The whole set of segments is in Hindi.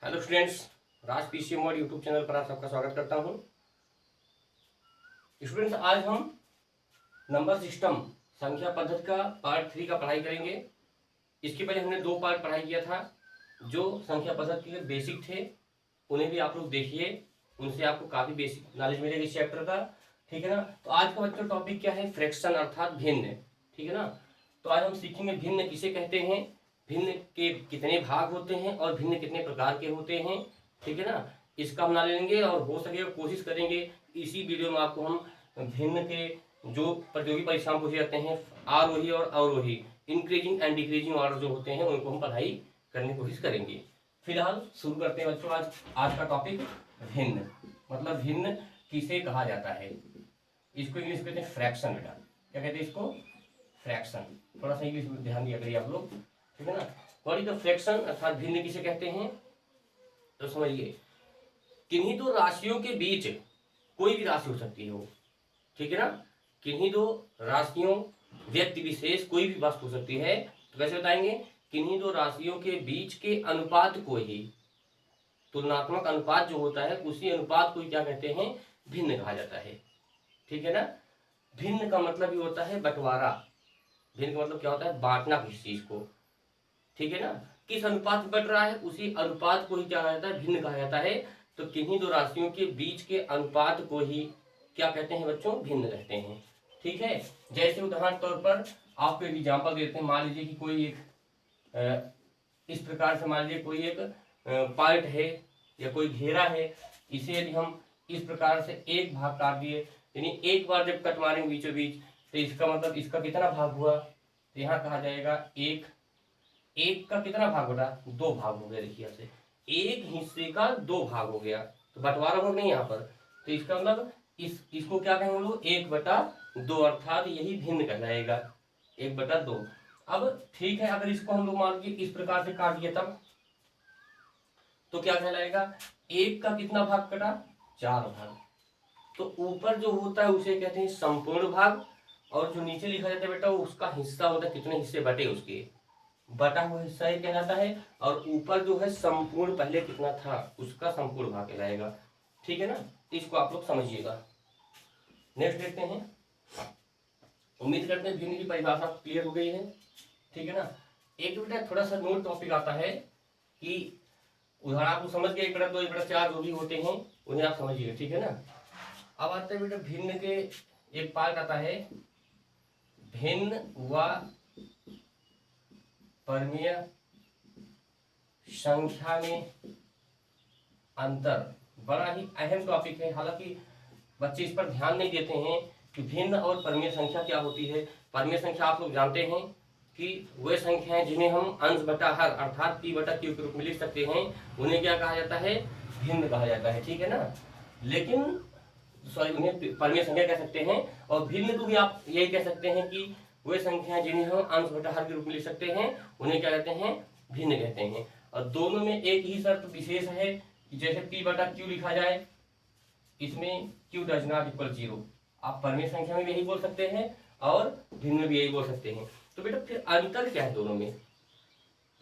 हेलो स्टूडेंट्स, राज पीसी मोड यूट्यूब चैनल पर आप सबका स्वागत करता हूं। स्टूडेंट्स, आज हम नंबर सिस्टम संख्या पद्धति का पार्ट 3 का पढ़ाई करेंगे। इसके पहले हमने 2 पार्ट पढ़ाई किया था। जो संख्या पद्धति के बेसिक थे उन्हें भी आप लोग देखिए, उनसे आपको काफ़ी बेसिक नॉलेज मिलेगी इस चैप्टर का। ठीक है ना। तो आज का बच्चों टॉपिक क्या है? फ्रैक्शन अर्थात भिन्न। ठीक है ना। तो आज हम सीखेंगे भिन्न किसे कहते हैं, भिन्न के कितने भाग होते हैं और भिन्न कितने प्रकार के होते हैं। ठीक है ना। इसका हम ना लेंगे और हो सके कोशिश करेंगे इसी वीडियो में आपको हम भिन्न के जो प्रतियोगी परीक्षाओं पूछे जाते हैं आरोही और अवरोही, इंक्रीजिंग एंड डिक्रीजिंग ऑर्डर जो होते हैं उनको हम पढ़ाई करने की कोशिश करेंगे। फिलहाल शुरू करते हैं बच्चों। आज का टॉपिक भिन्न, मतलब भिन्न किसे कहा जाता है। इसको इंग्लिश में कहते हैं फ्रैक्शन। बेटा क्या कहते हैं इसको? फ्रैक्शन। थोड़ा सा इंग्लिश में ध्यान दिया करिए आप लोग। ठीक है ना। व्हाट इज द फ्रैक्शन अर्थात भिन्न किसे कहते हैं? तो समझिए, किन्हीं दो राशियों के बीच कोई भी राशि हो सकती है वो। ठीक है ना। किन्हीं दो राशियों, व्यक्ति विशेष, कोई भी वस्तु हो सकती है। तो कैसे बताएंगे? किन्हीं दो राशियों के बीच के अनुपात को ही, तुलनात्मक अनुपात जो होता है उसी अनुपात को ही क्या कहते हैं? भिन्न कहा जाता है। ठीक है ना। भिन्न का मतलब ये होता है बंटवारा। भिन्न का मतलब क्या होता है? बांटना किसी चीज को। ठीक है ना। किस अनुपात में बट रहा है उसी अनुपात को ही क्या कहा जाता है? भिन्न कहा जाता है। तो किन्हीं दो राशियों के बीच के अनुपात को ही क्या कहते हैं बच्चों? भिन्न कहते हैं। ठीक है। जैसे उदाहरण तौर पर आपको एक एग्जाम्पल देते हैं। मान लीजिए कि कोई एक इस प्रकार से, मान लीजिए कोई एक पार्ट है या कोई घेरा है, इसे यदि हम इस प्रकार से एक भाग काट दिए, यानी एक बार जब कट मारेंगे बीचों बीच, तो इसका मतलब इसका कितना भाग हुआ? तो यहाँ कहा जाएगा एक का कितना भाग हो रहा? 2 भाग हो गया। देखिए यहाँ से एक हिस्से का 2 भाग हो गया, तो बंटवारा हो नहीं यहाँ पर। तो इसका मतलब इसको क्या कहेंगे हम लोग? 1/2, अर्थात यही भिन्न कहलाएगा, 1/2। अब ठीक है, अगर इसको हम लोग मान लीजिए इस प्रकार से काट दिए तब तो क्या कहलाएगा? 1 का कितना भाग कटा? 4 भाग। तो ऊपर जो होता है उसे कहते हैं संपूर्ण भाग, और जो नीचे लिखा जाता है बेटा उसका हिस्सा होता है, कितने हिस्से बटे उसके, बटा हुआ हिस्सा ही कहलाता है। और ऊपर जो है संपूर्ण पहले कितना था उसका संपूर्ण भाग कहलाएगा। ठीक है ना। इसको आप लोग समझिएगा। नेक्स्ट देखते हैं। उम्मीद करते हैं भिन्न की परिभाषा क्लियर हो गई है। ठीक है ना। एक बेटा थोड़ा सा नोट टॉपिक आता है कि उदाहरण आपको समझ गए, 1/2, 1/4 जो भी होते हैं उन्हें आप समझिएगा। ठीक है ना। अब आते हैं बेटा भिन्न के एक पार्ट आता है भिन्न व परमीय संख्या में अंतर। बड़ा ही अहम टॉपिक है, हालांकि बच्चे इस पर ध्यान नहीं देते हैं कि भिन्न और परमीय संख्या क्या होती है। परमीय संख्या आप लोग जानते हैं कि वे संख्याएं जिन्हें हम अंश बटा हर अर्थात p/q के रूप में लिख सकते हैं उन्हें क्या कहा जाता है? भिन्न कहा जाता है। ठीक है ना। लेकिन उन्हें परमीय संख्या कह सकते हैं, और भिन्न को भी आप यही कह सकते हैं कि वे संख्याएं जिन्हें हम अंश बटा हर के रूप में लिख सकते हैं उन्हें क्या कहते हैं? भिन्न कहते हैं। और दोनों में एक ही शर्त विशेष है कि जैसे p/q लिखा जाए, इसमें q डज नॉट इक्वल 0। आप परमीय संख्या में भी यही बोल सकते हैं और भिन्न में भी यही बोल सकते हैं। तो बेटा फिर अंतर क्या है दोनों में?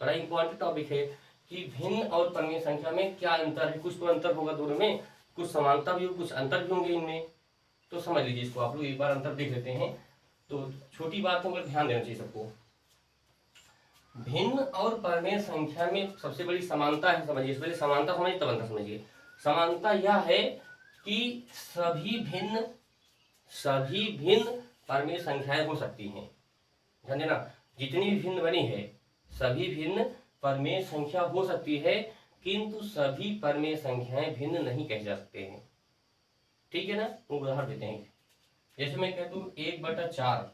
बड़ा इंपॉर्टेंट टॉपिक है कि भिन्न और परमीय संख्या में क्या अंतर है। कुछ तो अंतर होगा दोनों में, कुछ समानता भी हो, कुछ अंतर भी होंगे इनमें। तो समझ लीजिए इसको आप लोग एक बार अंतर देख लेते हैं। तो छोटी बात पर ध्यान देना चाहिए सबको। भिन्न और परमीय संख्या में सबसे बड़ी समानता है, समझिए। पहले समानता समझिए तब अंतर समझिए। समानता यह है कि सभी भिन्न परमीय संख्याएं हो सकती हैं। ध्यान देना, जितनी भी भिन्न बनी है सभी भिन्न परमीय संख्या हो सकती है, किंतु सभी परमीय संख्याएं भिन्न नहीं कह जा सकते हैं। ठीक है ना। उदाहरण देते हैं। जैसे मैं कहता हूँ 1/4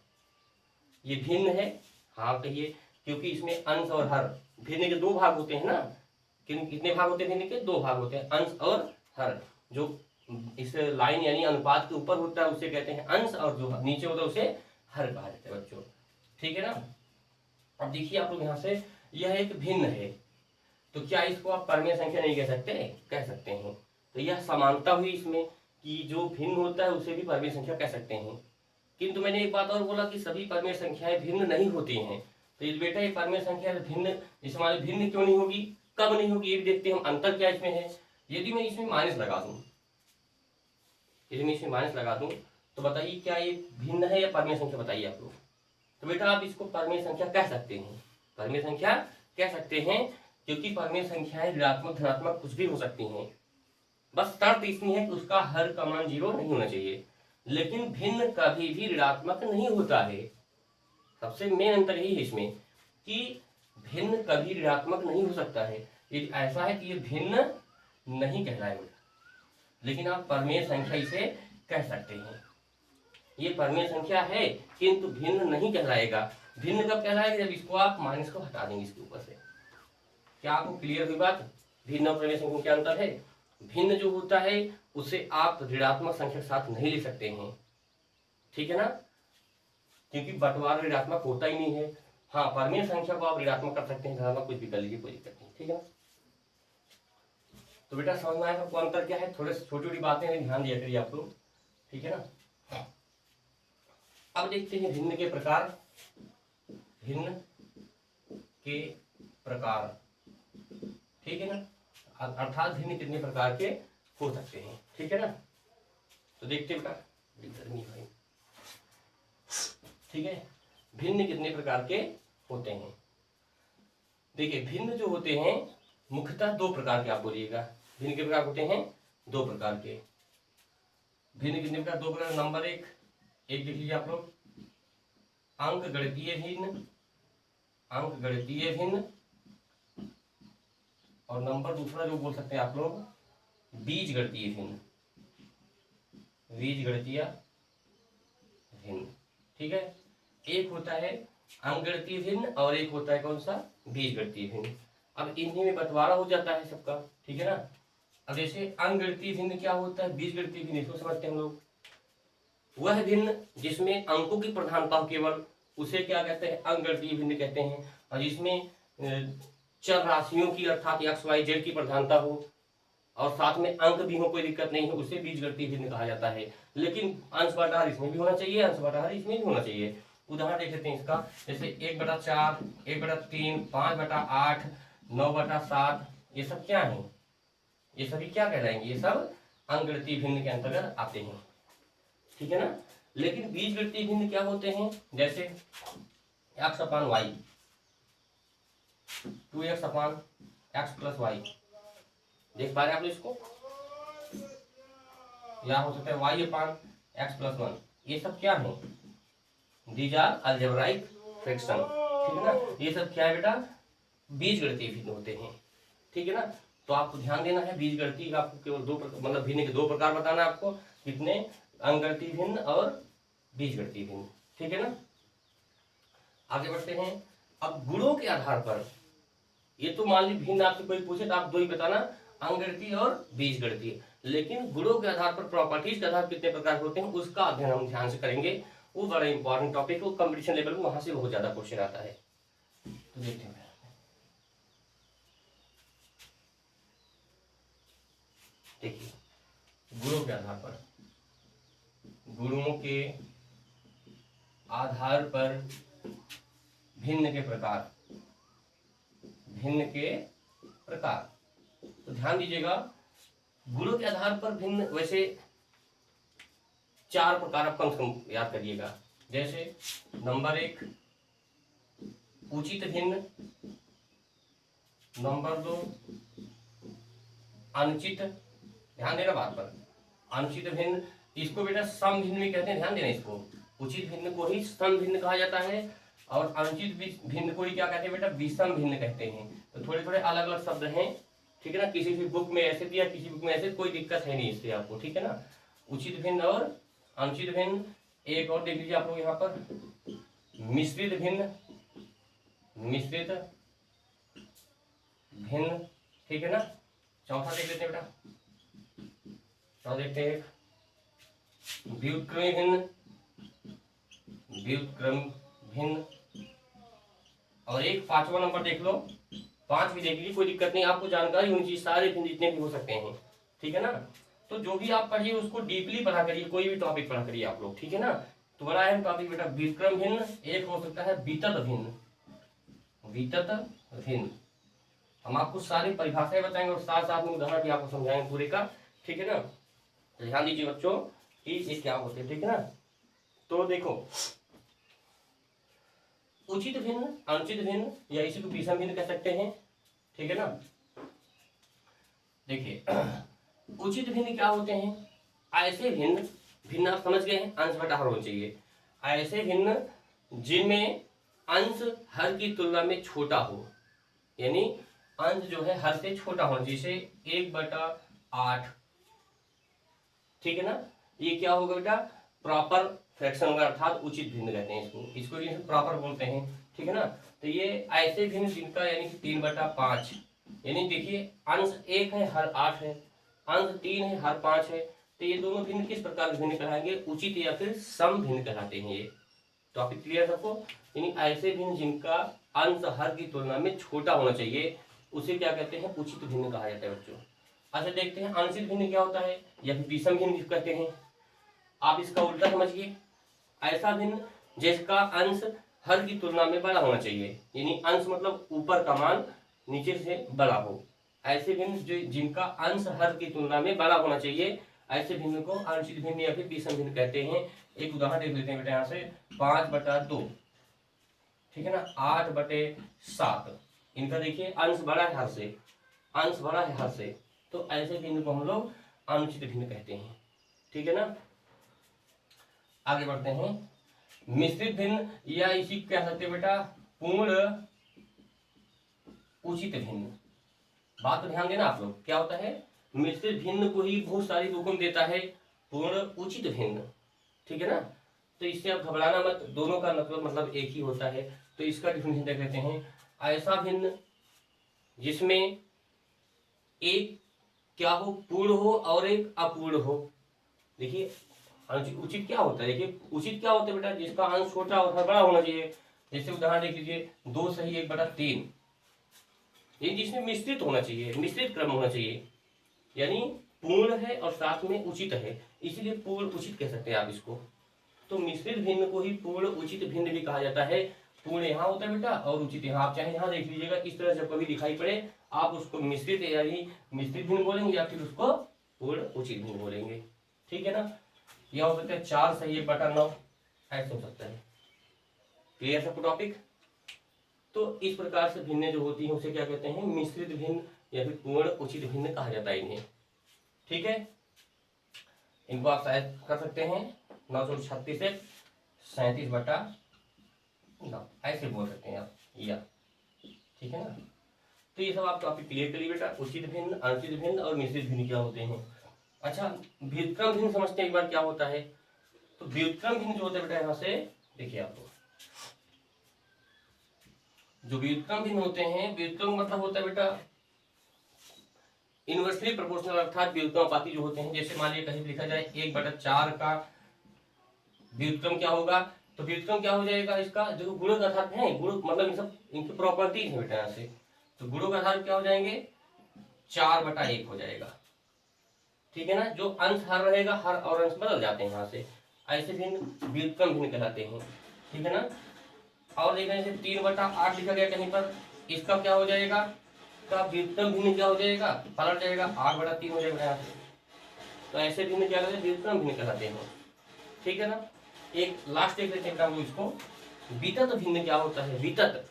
ये भिन्न है। हाँ कहिए, क्योंकि इसमें अंश और हर, भिन्न के 2 भाग होते हैं ना। कितने भाग होते हैं भिन्न के? 2 भाग होते हैं, अंश और हर। जो इस लाइन यानी अनुपात के ऊपर होता है उसे कहते हैं अंश, और जो नीचे होता है उसे हर कहा जाता है बच्चों। ठीक है ना। अब देखिए आप लोग यहाँ से, यह एक भिन्न है, तो क्या इसको आप परमीय संख्या नहीं कह सकते? कह सकते हैं। तो यह समानता हुई इसमें कि जो भिन्न होता है उसे भी परमीय संख्या कह सकते हैं। किंतु मैंने एक बात और बोला कि सभी परमीय संख्याएं भिन्न नहीं होती हैं। तो ये बेटा ये परमीय संख्या भिन्न, इस हमारी भिन्न क्यों नहीं होगी? कब नहीं होगी ये भी देखते हैं हम, अंतर क्या इसमें है। यदि मैं इसमें माइनस लगा दूं, यदि मैं इसमें माइनस लगा दूं तो बताइए क्या ये भिन्न है या परमेय संख्या, बताइए आप लोग। तो बेटा आप इसको परमेय संख्या कह सकते हैं, परमेय संख्या कह सकते हैं, क्योंकि परमेय संख्याएं ऋणात्मक धनात्मक कुछ भी हो सकती हैं। बस शर्त इसमें है कि उसका हर का मान 0 नहीं होना चाहिए। लेकिन भिन्न कभी भी ऋणात्मक नहीं होता है। सबसे मेन अंतर यही है इसमें कि भिन्न कभी ऋणात्मक नहीं हो सकता है। यदि ऐसा है कि ये भिन्न नहीं कहलाएगा, लेकिन आप परमेय संख्या इसे कह सकते हैं। ये परमेय संख्या है किंतु भिन्न नहीं कहलाएगा। भिन्न कब कहलाएगा, जब इसको आप माइनस को हटा देंगे इसके ऊपर से। क्या आपको क्लियर हुई बात? भिन्न और परमेय संख्या में क्या अंतर है? भिन्न जो होता है उसे आप ऋणात्मक संख्या के साथ नहीं लिख सकते हैं, ठीक है ना, क्योंकि बंटवारा ऋणात्मक होता ही नहीं है। हाँ, परमेय संख्या को आप ऋणात्मक कर सकते हैं, धनात्मक कुछ भी कर लीजिए, कोई दिक्कत नहीं, ठीक है ना। तो बेटा समझ में आएगा आपको अंतर क्या है। थोड़े छोटी छोटी बातें हैं, ध्यान दिया करिए आप लोग, ठीक है ना। अब देखते हैं भिन्न के प्रकार। भिन्न के प्रकार, ठीक है ना, अर्थात भिन्न कितने प्रकार के हो सकते हैं, ठीक है ना। तो देखते हैं बेटा, गर्मी भाई, ठीक है, भिन्न कितने प्रकार के होते हैं। देखिए भिन्न जो होते हैं मुख्यतः दो प्रकार के, आप बोलिएगा भिन्न के प्रकार होते हैं दो प्रकार के। भिन्न कितने प्रकार? दो प्रकार। नंबर एक देख लीजिए आप लोग, अंक गणितीय भिन्न, अंक गणितीय भिन्न, और नंबर दूसरा जो बोल सकते हैं आप लोग बीज गणितीय भिन्न, बीज गणितीय भिन्न, ठीक है। एक होता है अंक गणितीय भिन्न और एक होता है कौन सा? बीज गणितीय भिन्न। अब इन्हीं में बंटवारा हो जाता है सबका, ठीक है ना। अब जैसे अंक गणितीय भिन्न क्या होता है, बीज गणितीय भिन्न इसको समझते हैं हम लोग। वह भिन्न जिसमें अंकों की प्रधानता हो केवल, उसे क्या कहते हैं? अंक गणितीय भिन्न कहते हैं। और जिसमें चर राशियों की अर्थात एक्स वाई जेड की प्रधानता हो और साथ में अंक भी हो, कोई दिक्कत नहीं है, उसे बीज गणितीय भिन्न कहा जाता है। लेकिन अंश बटार इसमें भी होना चाहिए, अंश बटार इसमें भी होना चाहिए। उदाहरण देख लेते हैं इसका, जैसे 1/4, 1/3, 5/8, 9/7, ये सब क्या है? ये सभी क्या कहलाएंगे? ये सब अंक गणितीय भिन्न के अंतर्गत आते हैं, ठीक है ना। लेकिन बीज गणितीय भिन्न क्या होते हैं? जैसे x/y, 2x/x + y, देख पा रहे हैं आप इसको, या हो सकता है y/x + 1। ये सब क्या है? दीज आर अलजेब्राइक फ्रैक्शन, ठीक है ना। ये सब क्या है बेटा? बीज गणितीय भिन्न होते हैं, ठीक है ना। तो आपको ध्यान देना है, बीज गणितीय आपको केवल दो मतलब भिन्न के दो प्रकार बताना है आपको, कितने? अंक गणितीय भिन्न और बीज गणितीय भिन्न, ठीक है ना। आगे बढ़ते हैं। अब गुणों के आधार पर, ये तो मान लीजिए भिन्न आपसे कोई पूछे तो आप दो ही बताना, अंक गणितीय और बीज गणितीय। लेकिन गुणों के आधार पर, प्रॉपर्टीज के आधार पर कितने प्रकार होते हैं उसका अध्ययन हम ध्यान से करेंगे। वो बड़ा इंपॉर्टेंट टॉपिक, वो कंपटीशन लेवल में वहां से बहुत ज्यादा क्वेश्चन आता है। तो देखते हैं, देखिए गुणों के आधार पर, गुणों के आधार पर भिन्न के प्रकार, भिन्न के प्रकार। तो ध्यान दीजिएगा, गुणों के आधार पर भिन्न, वैसे 4 प्रकार आप कम से कम याद करिएगा। जैसे नंबर 1 उचित भिन्न, नंबर 2 अनुचित, ध्यान देना बात पर, अनुचित भिन्न, इसको बेटा सम भिन्न भी कहते हैं, ध्यान देना इसको। उचित भिन्न को ही सम भिन्न कहा जाता है और अनुचित भिन्न को ही क्या कहते हैं बेटा? विषम भिन्न कहते हैं। तो थोड़े थोड़े अलग अलग शब्द हैं, ठीक है ना। किसी भी बुक में ऐसे दिया, किसी बुक में ऐसे, कोई दिक्कत है नहीं इससे आपको, ठीक है ना। उचित भिन्न और अनुचित भिन्न। एक और देख लीजिए आप लोग यहाँ पर, मिश्रित भिन्न, मिश्रित भिन्न, ठीक है ना। चौथा देख लेते हैं बेटा, चौथा देखते हैं व्युत्क्रमी भिन्न, व्युत्क्रम भिन्न। और एक 5वां नंबर देख लो, 5 भी देख लीजिए, कोई दिक्कत नहीं, आपको जानकारी होनी चाहिए, सारे भिन्न जितने भी हो सकते हैं, ठीक है ना। तो जो भी आप पढ़िए उसको डीपली पढ़ा करिए, कोई भी टॉपिक पढ़ा करिए आप लोग, ठीक है ना। तो बड़ा अहम टॉपिक बेटा व्युत्क्रम भिन्न, एक हो सकता है वितत भिन्न, वितत भिन्न, हम आपको सारी परिभाषाएं बताएंगे और साथ साथ में उदाहरण भी आपको समझाएंगे पूरे का, ठीक है ना। तो ध्यान दीजिए बच्चों कि ये क्या होते हैं, ठीक है ना। तो देखो, उचित भिन्न, अनुचित भिन्न या इसी को विषम भिन्न कह सकते हैं, ठीक है ना। देखिए उचित भिन्न क्या होते हैं, ऐसे भिन्न, भिन्न आप समझ गए हैं, अंश बटा हर होना चाहिए, ऐसे भिन्न जिनमें अंश हर की तुलना में छोटा हो, यानी अंश जो है हर से छोटा होना, जैसे 1/8, ठीक है ना। ये क्या होगा बेटा, प्रॉपर फ्रैक्शन होगा, अर्थात उचित भिन्न कहते हैं इसको, इसको प्रॉपर बोलते हैं, ठीक है ना। तो ये ऐसे भिन्न जिनका यानी 3/5, यानी देखिए अंश 1 है हर 8 है, अंश 3 है हर 5 है, तो ये दोनों भिन्न किस प्रकार के भिन्न कहलाएंगे, उचित या फिर सम भिन्न कहलाते हैं। ये टॉपिक क्लियर सबको, यानी ऐसे भिन्न जिनका अंश हर की तुलना में छोटा होना चाहिए उसे क्या कहते हैं, उचित भिन्न कहा जाता है बच्चों। अच्छा देखते हैं अनुचित भिन्न क्या होता है या फिर विषम भिन्न कहते हैं। आप इसका उल्टा समझिए, ऐसा भिन्न जिसका अंश हर की तुलना में बड़ा होना चाहिए, यानी अंश मतलब ऊपर का मान नीचे से बड़ा हो, ऐसे भिन्न जो जिनका अंश हर की तुलना में बड़ा होना चाहिए, ऐसे भिन्न को अनुचित भिन्न या फिर विषम भिन्न कहते हैं। एक उदाहरण देख लेते हैं बेटा, यहाँ से 5/2, ठीक है ना, 8/7, इनका देखिए अंश बड़ा है हर से, अंश बड़ा है हर से, तो ऐसे भिन्न को हम लोग अनुचित भिन्न कहते हैं, ठीक है ना। आगे बढ़ते हैं, मिश्रित भिन्न या इसी कह सकते हैं बेटा पूर्ण उचित भिन्न। बात तो ध्यान देना आप लोग, क्या होता है, मिश्रित भिन्न को ही बहुत सारी बुकों में देता है पूर्ण उचित भिन्न, ठीक है ना। तो इससे आप घबराना मत, दोनों का मतलब एक ही होता है। तो इसका डिफिनेशन देख लेते हैं, ऐसा भिन्न जिसमें एक क्या हो, पूर्ण हो और एक अपूर्ण हो। देखिए उचित क्या होता है, देखिए उचित क्या होता है बेटा, जिसका अंश छोटा और बड़ा होना चाहिए। जैसे उदाहरण देख लीजिए 2 सही 1/3, ये जिसमें मिश्रित होना चाहिए, मिश्रित क्रम होना चाहिए, यानी पूर्ण है और साथ में उचित है, इसीलिए पूर्ण उचित कह सकते हैं आप इसको। तो मिश्रित भिन्न को ही पूर्ण उचित भिन्न भी कहा जाता है। पूर्ण यहाँ होता है बेटा और उचित यहाँ, आप चाहे यहाँ देख लीजिएगा, इस तरह जब कभी दिखाई पड़े आप उसको मिश्रित यानी मिश्रित भिन्न बोलेंगे या फिर उसको पूर्ण उचित भिन्न बोलेंगे, ठीक है ना। यह हो सकता है 4 सही 1/9, ऐसे हो सकता है। क्लियर सबको टॉपिक। तो इस प्रकार से भिन्न जो होती है उसे क्या कहते हैं, मिश्रित भिन्न या फिर पूर्ण उचित भिन्न कहा जाता है इन्हें, ठीक है। इनको आप शायद कर सकते हैं 936 से 37/9, ऐसे बोल सकते हैं आप, या ठीक है ना। तो ये सब आप टॉपिक क्लियर करिए बेटा, उचित भिन्न, अनुचित भिन्न और मिश्रित भिन्न क्या होते हैं। अच्छा व्युत्क्रम भिन्न समझते हैं एक बार क्या होता है। तो व्युत्क्रम भिन्न जो होता है बेटा, यहाँ से देखिए आप जो व्युत्क्रम भिन्न होते हैं, व्युत्क्रम मतलब होता है बेटा इनवर्सली प्रोपोर्शनल, अर्थात व्युत्क्रमानुपाती जो होते हैं। जैसे मान लीजिए कहीं लिखा जाए 1/4 का व्युत्क्रम क्या होगा, तो व्युत्क्रम क्या हो जाएगा, इसका जो गुणक अर्थात है, गुणक मतलब इन सब इनकी प्रॉपर्टीज है बेटा यहाँ से, तो गुणक आधार क्या हो जाएंगे, 4/1 हो जाएगा, ठीक है ना। जो अंश हर रहेगा, हर और अंश बदल जाते हैं यहाँ से, ऐसे भिन्न व्युत्क्रम भिन्न कहलाते हैं, ठीक है ना। और देखने से 3/8 लिखा गया कहीं पर, इसका क्या हो जाएगा, इसका व्युत्क्रम भिन्न क्या हो जाएगा, पलट जाएगा, 8/3 हो जाएगा यहाँ से। तो ऐसे भिन्न क्या कहते हैं, व्युत्क्रम भिन्न कहलाते हैं, ठीक है ना। एक लास्ट देख लेते हैं हम लोग इसको, वितत भिन्न क्या होता है। वितत,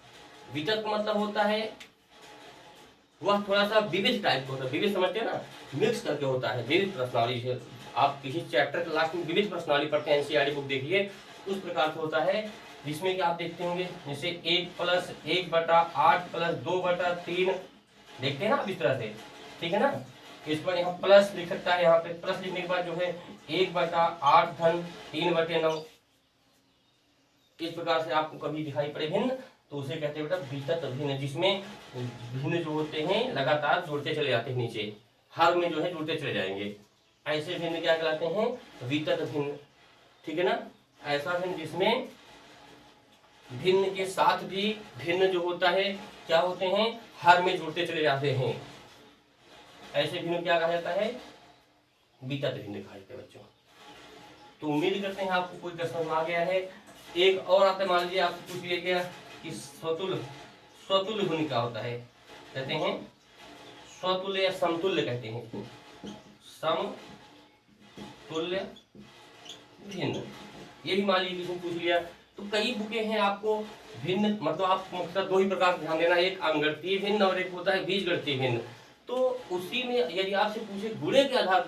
वितत का मतलब होता है वह थोड़ा सा विविध टाइप का होता है, विविध समझते हैं ना, मिक्स करके होता है, विविध प्रश्नावली से। आप किसी चैप्टर के लास्ट में विविध प्रश्नावली पढ़ते हैं, एनसीईआरटी बुक देखिए, उस प्रकार से होता है, जिसमें कि आप देखते होंगे जैसे 1 + 1/8 + 2/3 देखते हैं ना आप इस तरह से, ठीक है ना। इस पर यहाँ प्लस लिख सकता है, यहाँ पे प्लस लिखने के बाद जो है 1/8 धन 3/9, इस प्रकार से आपको कभी दिखाई पड़े भिन्न, तो उसे कहते हैं बेटा वितत भिन्न, जिसमें भिन्न जो होते हैं लगातार जुड़ते चले जाते हैं, नीचे हर में जो है जुड़ते चले जाएंगे, ऐसे भिन्न क्या कहलाते हैं, वितत भिन्न, ठीक है ना। ऐसा भिन्न जिसमें भिन्न के साथ भी भिन्न जो होता है क्या होते हैं, हर में जुड़ते चले जाते हैं, ऐसे भिन्न क्या कहा जाता है, वितत भिन्न कहा जाता है बच्चों। तो उम्मीद करते हैं आपको कोई प्रश्न आ गया है। एक और आता है, मान लीजिए आपसे पूछ लिया गया कि स्वतुल्य भिन्न क्या होता है, कहते हैं स्वतुल्य या समतुल्य कहते हैं इसको, समतुल्य भिन्न। ये भी मान लीजिए पूछ लिया। तो कई बुकें हैं आपको भिन्न, मतलब आप मुख्यतः दो ही प्रकार से ध्यान देना, एक अंगगणितीय भिन्न और एक होता है बीजगणितीय भिन्न। तो उसी में यदि आपसे पूछे गुणों के आधार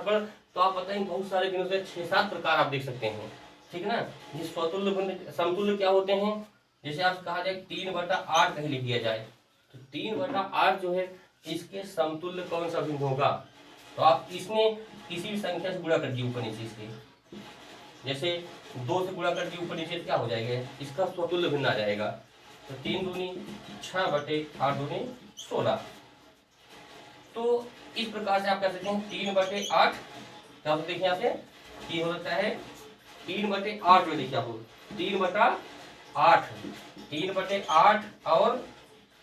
पर तो आप बताएंगे बहुत सारे भिन्नों से 6-7 प्रकार आप देख सकते हैं, ठीक है ना। ये स्वतुल्य भिन्न समतुल्य क्या होते हैं, जैसे आप कहा जाए 3/8 कहीं लिख दिया जाए, तो 3/8 जो है इसके समतुल्य कौन सा भिन्न होगा, तो आप इसमें किसी भी संख्या से गुणा कर दिए ऊपर नीचे इसके, जैसे 2 से गुणा कर दिए ऊपर नीचे क्या हो जाएगा, इसका स्वतुल्य भिन्न आ जाएगा। तो 3 दूनी 6/8 दूनी 16। तो इस प्रकार से आप कह सकते हैं 3/8, क्या देखिए यहाँ से की हो सकता है 3/8 जो देखिए आपको 3/8 और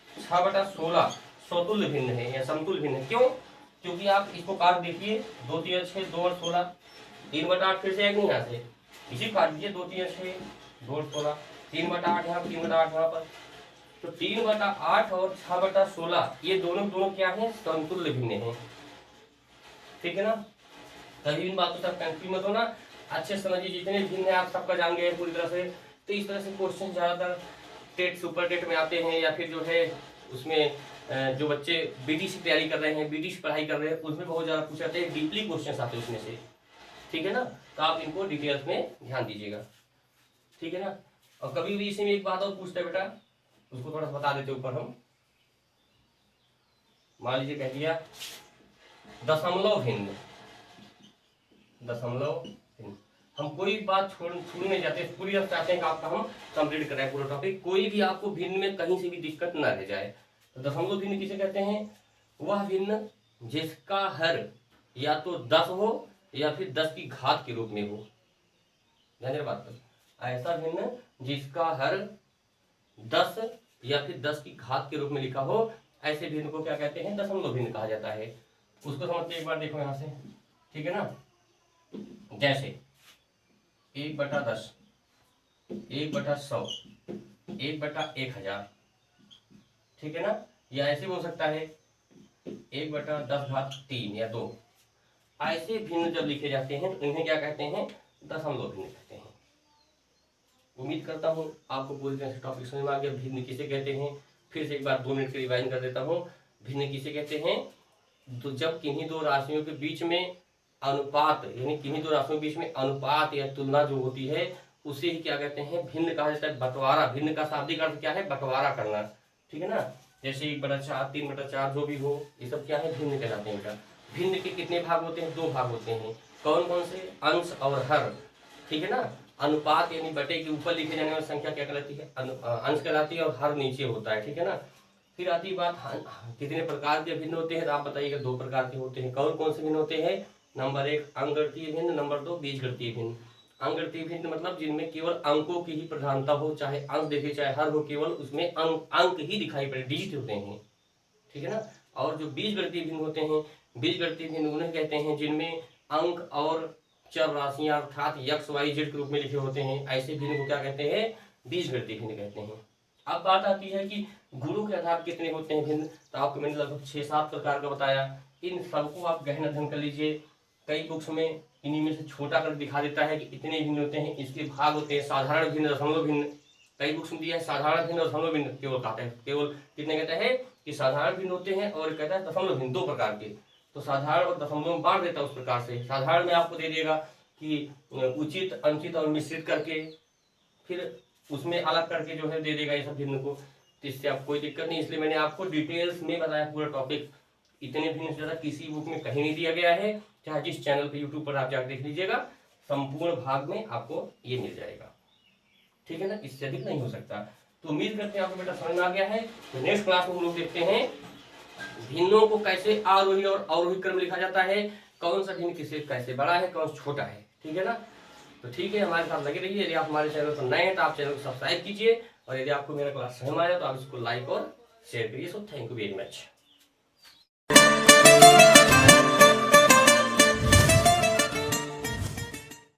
6/16 स्वतुल्य भिन्न है या समतुल्य भिन्न है। क्यों? क्योंकि आप इसको काट देखिए 2 3 6 2 और 16, 3/8 फिर से आएगी यहाँ से, इसी काट दीजिए 2 3 6 2 और 16, 3/8 यहाँ 3/8 यहाँ पर। तो 3/8 और 6/16 ये दोनों क्या है, समतुल्य भिन्न है, ठीक है ना। कभी इन बातों से कंफ्यूज मत होना, अच्छे समझिए, जितने भिन्न है आप सबका जान गए पूरी तरह से। तो इस तरह से क्वेश्चन ज्यादातर टेट सुपर टेट में आते हैं, या फिर जो है उसमें जो बच्चे बीटीसी की तैयारी कर रहे हैं, बीटीसी पढ़ाई कर रहे हैं, उसमें बहुत ज्यादा पूछे जाते हैं, डीपली क्वेश्चन आते हैं उसमें से, ठीक है ना। तो आप इनको डिटेल्स में ध्यान दीजिएगा, ठीक है ना। और कभी भी इसी में एक बात और पूछते बेटा, उसको थोड़ा सा बता देते ऊपर हम। मान लीजिए कह दिया दशमलव भिन्न, हम कोई बात छोड़ नहीं जाते, पूरी तरह चाहते हैं कि आपका हम कंप्लीट कराएं पूरा टॉपिक, कोई भी आपको भिन्न में कहीं से भी दिक्कत ना रह जाए। तो दशमलव भिन्न किसे कहते हैं, वह भिन्न जिसका हर या तो 10 हो या फिर 10 की घात के रूप में हो, ध्यान बात पर, ऐसा भिन्न जिसका हर 10 या फिर 10 की घात के रूप में लिखा हो, ऐसे भिन्न को क्या कहते हैं, दशमलव भिन्न कहा जाता है। उसको समझते एक बार देखो यहाँ से, ठीक है ना। जैसे 1/10, 1/100, 1/1000, ठीक है ना। या ऐसे बोल सकता है 1/10⁻3 या 2। ऐसे भिन्न जब लिखे जाते हैं तो इन्हें क्या कहते हैं, दशमलव भिन्न कहते हैं। उम्मीद करता हूँ आपको पूरी तरह से टॉपिक समझ में आ गया। भिन्न किसे कहते हैं, फिर से एक बार 2 मिनट के रिवाइज कर देता हूँ। भिन्न किसे कहते हैं, तो जब किन्हीं दो राशियों के बीच में अनुपात, यानी किन्हीं दो राशियों के बीच में अनुपात या तुलना जो होती है उसे ही क्या कहते हैं, भिन्न कहा जाता है। बंटवारा, भिन्न का शाब्दिक अर्थ क्या है, बंटवारा करना, ठीक है ना। जैसे 1/4, 3/4 जो भी हो, ये सब क्या है, भिन्न कहलाते हैं बेटा। भिन्न के कितने भाग होते हैं, 2 भाग होते हैं। कौन कौन से, अंश और हर, ठीक है ना। अनुपात यानी बटे के ऊपर लिखे जाने वाली संख्या क्या कहलाती है, अंश कहलाती है, और हर नीचे होता है, ठीक है ना। फिर आती बात कितने प्रकार के भिन्न होते हैं, तो आप बताइएगा 2 प्रकार के होते हैं। कौन कौन से भिन्न होते हैं, नंबर 1 अंकगणितीय भिन्न, नंबर 2 बीजगणितीय भिन्न। अंकगणितीय भिन्न मतलब जिनमें केवल अंकों की ही प्रधानता हो, चाहे अंश देखे चाहे हर हो, केवल उसमें अंक ही दिखाई पड़े, डिजिट होते हैं, ठीक है ना। और जो बीजगणितीय भिन्न होते हैं, बीजगणितीय भिन्न उन्हें कहते हैं जिनमें अंक और चर राशियां अर्थात x y z के रूप में लिखे होते हैं, ऐसे भिन्न को क्या कहते हैं, बीजगणितीय भिन्न कहते हैं। अब बात आती है कि गुणों के आधार कितने होते हैं भिन्न, तो आपको मैंने लगभग 6-7 प्रकार का बताया। इन सबको आप गहन अध्ययन कर लीजिए। कई बुक्स में इन्हीं में से छोटा कर दिखा देता है कि इतने भिन्न होते हैं, इसके भाग होते हैं, साधारण भिन्न, दशमलव भिन्न। कई बुक्स में दिया है साधारण भिन्न और दशमलव भिन्न, केवल कहते हैं, केवल कितने कहते हैं कि साधारण भिन्न होते हैं, और कहता है दशमलव भिन्न, 2 प्रकार के। तो साधारण और दशमलव में बांट देता है उस प्रकार से। साधारण में आपको दे देगा कि उचित, अनुचित और मिश्रित करके, फिर उसमें अलग करके जो है दे देगा ये सब भिन्न को। तो इससे आप कोई दिक्कत नहीं, इसलिए मैंने आपको डिटेल्स में बताया पूरा टॉपिक। इतने भिन्न से ज़्यादा किसी बुक में कहीं नहीं दिया गया है, चाहे जिस चैनल पे यूट्यूब पर आप जाकर देख लीजिएगा, संपूर्ण भाग में आपको ये मिल जाएगा, ठीक है ना। इससे अधिक नहीं हो सकता। तो उम्मीद करते हैं आपको बेटा समझ में आ गया है। तो नेक्स्ट क्लास में हम लोग देखते हैं भिन्नों को कैसे आरोही और अवरोही क्रम लिखा जाता है, कौन सा भिन्न किसे कैसे बड़ा है, कौन सा छोटा है, ठीक है ना। तो ठीक है, हमारे साथ लगे रहिए। यदि आप हमारे चैनल पर नए हैं तो आप चैनल को सब्सक्राइब कीजिए, और यदि आपको मेरा क्लास समझ में आया तो आप इसको लाइक और शेयर करिए। So thank you very much.